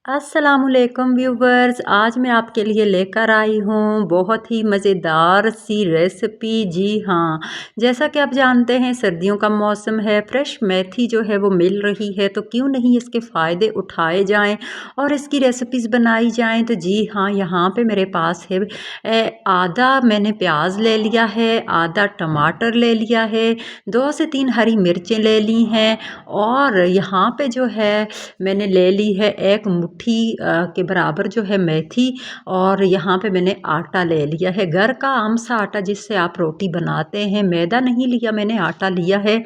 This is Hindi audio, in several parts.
अस्सलामुअलैकुम व्यूवर्स। आज मैं आपके लिए लेकर आई हूँ बहुत ही मज़ेदार सी रेसिपी। जी हाँ, जैसा कि आप जानते हैं सर्दियों का मौसम है, फ्रेश मेथी जो है वो मिल रही है, तो क्यों नहीं इसके फ़ायदे उठाए जाएं और इसकी रेसिपीज़ बनाई जाएं। तो जी हाँ, यहाँ पे मेरे पास है आधा मैंने प्याज ले लिया है, आधा टमाटर ले लिया है, 2 से 3 हरी मिर्चें ले ली हैं और यहाँ पे जो है मैंने ले ली है एक मुट्ठी के बराबर जो है मेथी। और यहाँ पे मैंने आटा ले लिया है, घर का आम सा आटा जिससे आप रोटी बनाते हैं, मैदा नहीं लिया मैंने, आटा लिया है।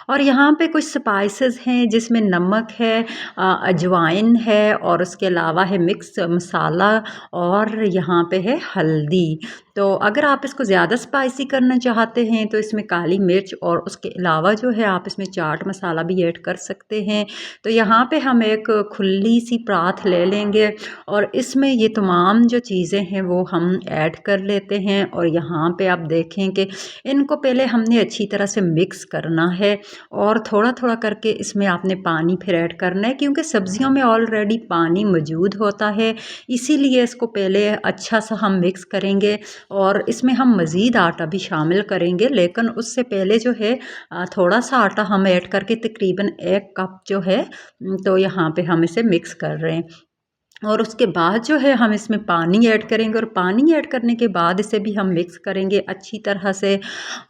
और यहाँ पे कुछ स्पाइसेस हैं जिसमें नमक है, अजवाइन है और उसके अलावा है मिक्स मसाला और यहाँ पे है हल्दी। तो अगर आप इसको ज़्यादा स्पाइसी करना चाहते हैं तो इसमें काली मिर्च और उसके अलावा जो है आप इसमें चाट मसाला भी ऐड कर सकते हैं। तो यहाँ पे हम एक खुली सी परात ले लेंगे और इसमें ये तमाम जो चीज़ें हैं वो हम ऐड कर लेते हैं। और यहाँ पे आप देखें कि इनको पहले हमने अच्छी तरह से मिक्स करना है और थोड़ा थोड़ा करके इसमें आपने पानी फिर ऐड करना है, क्योंकि सब्जियों में ऑलरेडी पानी मौजूद होता है, इसीलिए इसको पहले अच्छा सा हम मिक्स करेंगे और इसमें हम मज़ीद आटा भी शामिल करेंगे। लेकिन उससे पहले जो है थोड़ा सा आटा हम ऐड करके तकरीबन 1 कप जो है तो यहाँ पे हम इसे मिक्स कर रहे हैं। और उसके बाद जो है हम इसमें पानी ऐड करेंगे और पानी ऐड करने के बाद इसे भी हम मिक्स करेंगे अच्छी तरह से।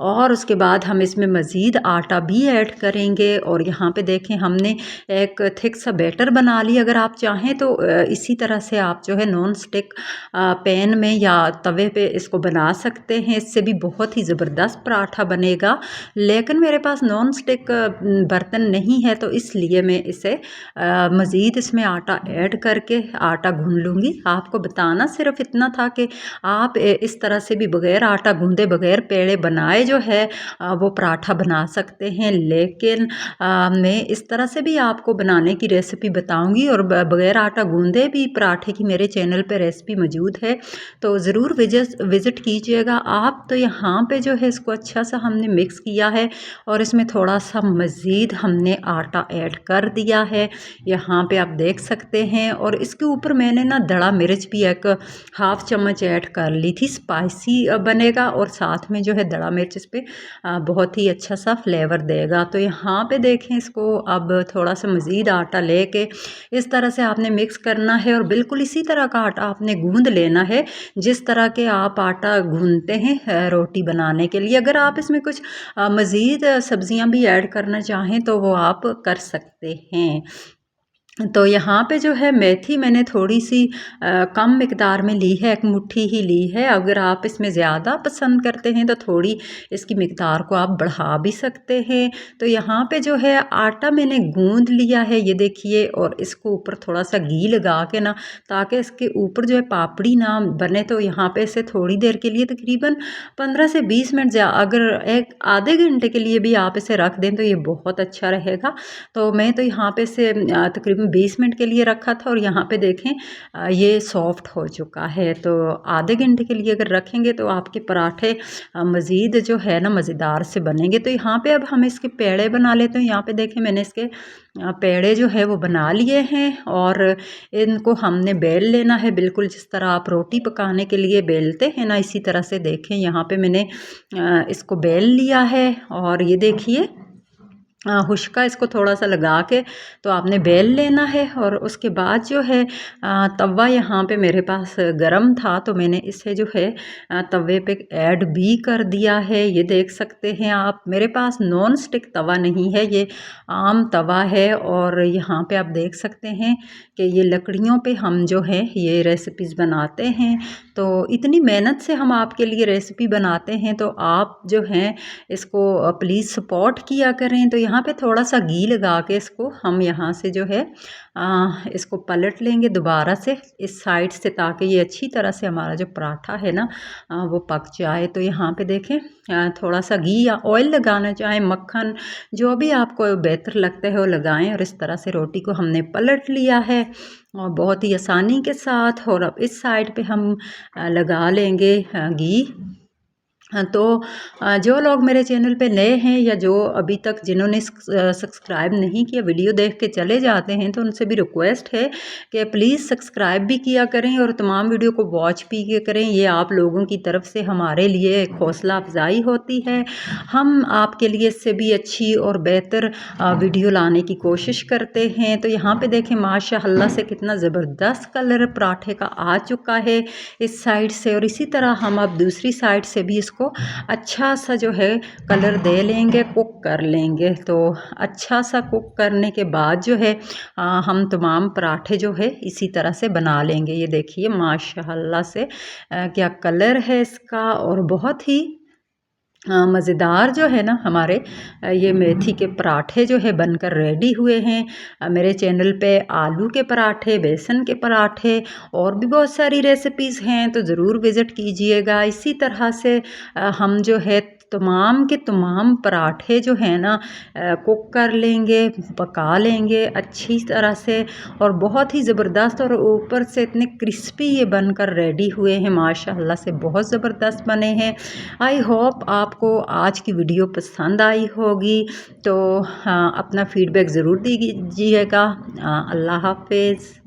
और उसके बाद हम इसमें मज़ीद आटा भी ऐड करेंगे और यहाँ पे देखें हमने एक थिक सा बैटर बना लिया। अगर आप चाहें तो इसी तरह से आप जो है नॉन स्टिक पैन में या तवे पे इसको बना सकते हैं, इससे भी बहुत ही ज़बरदस्त पराठा बनेगा। लेकिन मेरे पास नॉन स्टिक बर्तन नहीं है तो इसलिए मैं इसे मज़ीद इसमें आटा ऐड करके आटा गूंद लूँगी। आपको बताना सिर्फ इतना था कि आप इस तरह से भी बग़ैर आटा गूंदे, बग़ैर पेड़े बनाए जो है वो पराठा बना सकते हैं। लेकिन मैं इस तरह से भी आपको बनाने की रेसिपी बताऊंगी और बग़ैर आटा गूंदे भी पराठे की मेरे चैनल पे रेसिपी मौजूद है, तो ज़रूर विज़िट कीजिएगा आप। तो यहाँ पे जो है इसको अच्छा सा हमने मिक्स किया है और इसमें थोड़ा सा मज़ीद हमने आटा ऐड कर दिया है, यहाँ पे आप देख सकते हैं। और इसके ऊपर मैंने ना दड़ा मिर्च भी एक हाफ़ चम्मच ऐड कर ली थी, स्पाइसी बनेगा और साथ में जो है दड़ा मिर्च इस पे बहुत ही अच्छा सा फ्लेवर देगा। तो यहाँ पे देखें इसको अब थोड़ा सा मज़ीद आटा लेके इस तरह से आपने मिक्स करना है और बिल्कुल इसी तरह का आटा आपने गूंद लेना है जिस तरह के आप आटा गूंदते हैं रोटी बनाने के लिए। अगर आप इसमें कुछ मज़ीद सब्जियां भी ऐड करना चाहें तो वो आप कर सकते हैं। तो यहाँ पे जो है मेथी मैंने थोड़ी सी कम मिकदार में ली है, एक मुट्ठी ही ली है। अगर आप इसमें ज़्यादा पसंद करते हैं तो थोड़ी इसकी मिकदार को आप बढ़ा भी सकते हैं। तो यहाँ पे जो है आटा मैंने गूंद लिया है, ये देखिए, और इसको ऊपर थोड़ा सा घी लगा के ना, ताकि इसके ऊपर जो है पापड़ी ना बने, तो यहाँ पे इसे थोड़ी देर के लिए तकरीबन 15 से 20 मिनट, अगर एक आधे घंटे के लिए भी आप इसे रख दें तो ये बहुत अच्छा रहेगा। तो मैं तो यहाँ पे इसे तकरीबन 20 मिनट के लिए रखा था और यहाँ पे देखें ये सॉफ्ट हो चुका है। तो आधे घंटे के लिए अगर रखेंगे तो आपके पराठे मज़ीद जो है ना मज़ेदार से बनेंगे। तो यहाँ पे अब हम इसके पेड़े बना लेते हैं। यहाँ पे देखें मैंने इसके पेड़े जो है वो बना लिए हैं और इनको हमने बेल लेना है, बिल्कुल जिस तरह आप रोटी पकाने के लिए बेलते हैं ना, इसी तरह से देखें यहाँ पे मैंने इसको बेल लिया है। और ये देखिए हुश्का इसको थोड़ा सा लगा के तो आपने बेल लेना है। और उसके बाद जो है तवा यहाँ पे मेरे पास गरम था तो मैंने इसे जो है तवे पे ऐड भी कर दिया है। ये देख सकते हैं आप, मेरे पास नॉन स्टिक तवा नहीं है, ये आम तवा है। और यहाँ पे आप देख सकते हैं कि ये लकड़ियों पे हम जो है ये रेसिपीज़ बनाते हैं। तो इतनी मेहनत से हम आपके लिए रेसिपी बनाते हैं तो आप जो हैं इसको प्लीज़ सपोर्ट किया करें। तो यहाँ पे थोड़ा सा घी लगा के इसको हम यहाँ से जो है इसको पलट लेंगे दोबारा से इस साइड से, ताकि ये अच्छी तरह से हमारा जो पराठा है ना वो पक जाए। तो यहाँ पे देखें थोड़ा सा घी या ऑयल लगाना चाहें, मक्खन, जो भी आपको बेहतर लगता है वो लगाएं। और इस तरह से रोटी को हमने पलट लिया है और बहुत ही आसानी के साथ। और अब इस साइड पे हम लगा लेंगे घी। तो जो लोग मेरे चैनल पे नए हैं या जो अभी तक जिन्होंने सब्सक्राइब नहीं किया, वीडियो देख के चले जाते हैं, तो उनसे भी रिक्वेस्ट है कि प्लीज़ सब्सक्राइब भी किया करें और तमाम वीडियो को वॉच भी किया करें। ये आप लोगों की तरफ से हमारे लिए एक हौसला अफजाई होती है। हम आपके लिए इससे भी अच्छी और बेहतर वीडियो लाने की कोशिश करते हैं। तो यहाँ पे देखें माशाअल्लाह से कितना ज़बरदस्त कलर पराठे का आ चुका है इस साइड से, और इसी तरह हम अब दूसरी साइड से भी इसको अच्छा सा जो है कलर दे लेंगे, कुक कर लेंगे। तो अच्छा सा कुक करने के बाद जो है हम तमाम पराठे जो है इसी तरह से बना लेंगे। ये देखिए माशाअल्लाह से क्या कलर है इसका, और बहुत ही मज़ेदार जो है ना हमारे ये मेथी के पराठे जो है बनकर रेडी हुए हैं। मेरे चैनल पे आलू के पराठे, बेसन के पराठे और भी बहुत सारी रेसिपीज़ हैं, तो ज़रूर विज़िट कीजिएगा। इसी तरह से हम जो है तमाम के तमाम पराठे जो है ना कुक कर लेंगे, पका लेंगे अच्छी तरह से, और बहुत ही ज़बरदस्त, और ऊपर से इतने क्रिस्पी ये बनकर रेडी हुए हैं माशाअल्लाह से, बहुत ज़बरदस्त बने हैं। आई होप आपको आज की वीडियो पसंद आई होगी। तो अपना फ़ीडबैक ज़रूर दीजिएगा। अल्लाह हाफ़िज़।